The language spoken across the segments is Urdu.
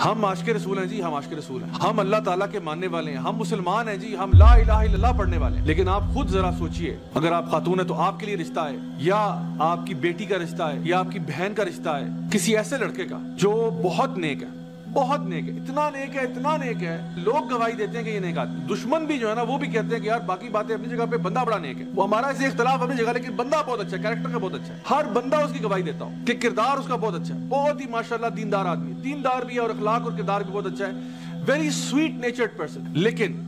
ہم عاشق رسول ہیں جی، ہم عاشق رسول ہیں، ہم اللہ تعالیٰ کے ماننے والے ہیں، ہم مسلمان ہیں جی، ہم لا الہ الا اللہ پڑھنے والے ہیں۔ لیکن آپ خود ذرا سوچئے، اگر آپ خاتون ہیں تو آپ کے لیے رشتہ ہے، یا آپ کی بیٹی کا رشتہ ہے، یا آپ کی بہن کا رشتہ ہے کسی ایسے لڑکے کا جو بہت نیک ہے، بہت نیک ہے، اتنا نیک ہے، اتنا نیک ہے، لوگ گواہی دیتے ہیں کہ یہ نیک آدمی، دشمن بھی جو ہے نا وہ بھی کہتے ہیں کہ یار باقی باتیں اپنی جگہ پہ، بندہ بڑا نیک ہے، وہ ہمارا اسے اختلاف اپنی جگہ، لیکن بندہ بہت اچھا ہے، کریکٹر کا بہت اچھا ہے، ہر بندہ اس کی گواہی دیتا ہوں کہ کردار اس کا بہت اچھا ہے، بہت ہی ماشاءاللہ دیندار آدمی، دیندار بھی ہے اور اخلاق اور کردار بھی بہت اچھا ہے، ویری سویٹ نیچرڈ پرسن۔ لیکن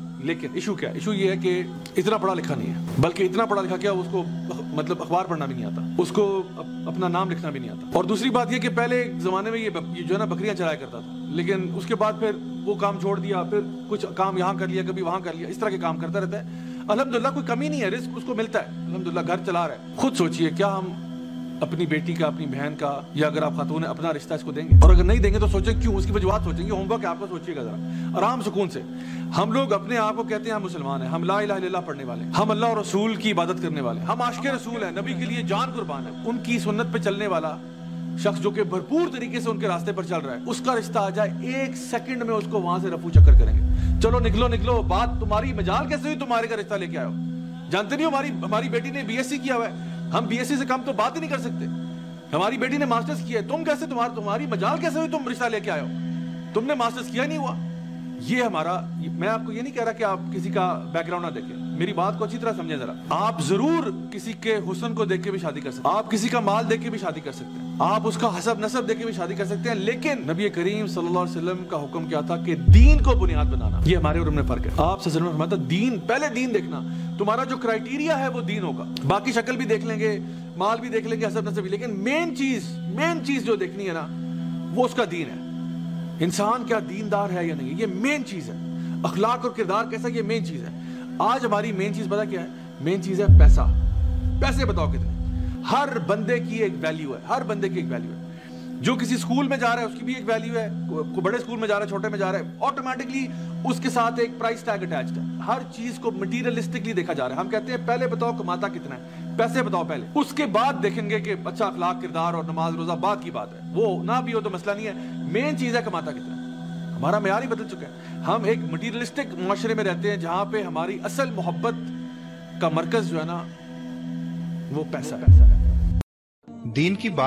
ایشو کیا ہے؟ ایشو یہ ہے کہ اتنا پڑھا لکھا نہیں ہے، بلکہ اتنا پڑھا لکھا کیا، اس کو مطلب اخبار پڑھنا بھی نہیں آتا، اس کو اپنا نام لکھنا بھی نہیں آتا۔ اور دوسری بات یہ کہ پہلے زمانے میں یہ جو ہے نا بکریاں چرایا کرتا تھا، لیکن اس کے بعد پھر وہ کام چھوڑ دیا، پھر کچھ کام یہاں کر لیا، کبھی وہاں کر لیا، اس طرح کے کام کرتا رہتا ہے۔ الحمدللہ کوئی کمی نہیں ہے، رزق اس کو ملتا ہے، الحمدللہ گھر چلا رہا ہے۔ خود سوچئے کیا ہم اپنی بیٹی کا، اپنی بہن کا، یا اگر آپ خاتون ہیں اپنا رشتہ اس کو دیں گے؟ اور اگر نہیں دیں گے تو سوچیں کیوں، اس کی وجوہات سوچیں گے، ہوم ورک آپ کو سوچئے گا ذرا آرام سکون سے۔ ہم لوگ اپنے آپ کو کہتے ہیں ہم مسلمان ہیں، ہم لا الہ الا اللہ پڑھنے والے ہیں، ہم اللہ اور رسول کی عبادت کرنے والے ہیں، ہم عاشق رسول ہیں، نبی کے لیے جان قربان ہے، ان کی سنت پہ چلنے والا شخص جو کہ بھرپور طریقے سے ان کے راستے پر چل رہا ہے، اس کا رشتہ آ جائے، ایک سیکنڈ میں اس کو وہاں سے رفو چکر کریں گے، چلو نکلو، بات تمہاری مجال کیسے ہوئی تمہارے کا رشتہ لے کے آئے ہو؟ جانتے نہیں ہو ہماری بیٹی نے بی ایس سی کیا ہوا ہے، ہم بی ایس سی سے کم تو بات ہی نہیں کر سکتے، ہماری بیٹی نے ماسٹرز کیا ہے، تم کیسے، تمہاری مجال کیسے ہوئی، تم رشتہ لے کے آئے ہو؟ تم نے ماسٹرز کیا نہیں ہوا۔ یہ ہمارا، میں آپ کو یہ نہیں کہہ رہا کہ آپ کسی کا بیک گراؤنڈ نہ دیکھیں، میری بات کو اچھی طرح سمجھیں ذرا۔ آپ ضرور کسی کے حسن کو دیکھ کے بھی شادی کر سکتے ہیں، آپ کسی کا مال دیکھ کے بھی شادی کر سکتے ہیں، آپ اس کا حسب نسب دیکھ کے بھی شادی کر سکتے ہیں، لیکن نبی کریم صلی اللہ علیہ وسلم کا حکم کیا تھا کہ دین کو بنیاد بنانا، یہ ہمارے اور ہم میں فرق ہے۔ آپ صلی اللہ علیہ وسلم نے فرمایا تھا دین، پہلے دین دیکھنا، تمہارا جو کرائیٹیریا ہے وہ دین ہوگا، باقی شکل بھی دیکھ لیں گے، مال بھی دیکھ لیں گے، حسب نسب بھی، لیکن مین چیز جو دیکھنی ہے نا وہ اس کا دین ہے، انسان کیا دیندار ہے یا نہیں، یہ مین چیز ہے، اخلاق اور کردار کیسا، یہ مین چیز ہے۔ آج ہماری مین چیز پتہ کیا ہے؟ مین چیز ہے پیسہ، پیسے بتاؤ کتنے۔ ہر بندے کی ایک ویلیو ہے، ہر بندے کی ایک ویلیو ہے، جو کسی سکول میں جا رہا ہے اس کی بھی ایک ویلیو ہے، کوئی بڑے سکول میں جا رہا ہے، چھوٹے میں جا رہا ہے، آٹومیٹکلی اس کے ساتھ ایک پرائس ٹیگ اٹیچڈ ہے، ہر چیز کو مٹیریلسٹکلی دیکھا جا رہا ہے۔ ہم کہتے ہیں پہلے بتاؤ کماتا کتنا ہے، پیسے بتاؤ پہلے، اس کے بعد دیکھیں گے کہ اچھا اخلاق کردار اور نماز روزہ بعد کی بات ہے، وہ نہ بھی ہو تو مسئلہ نہیں ہے، مین چیز ہے کماتا کتنا ہے۔ ہمارا معیار ہی بدل چکا ہے، ہم ایک مٹیریلسٹک معاشرے میں رہتے ہیں جہاں پہ ہماری اصل محبت کا مرکز جو ہے نا وہ پیسہ ہے۔ دین کی بات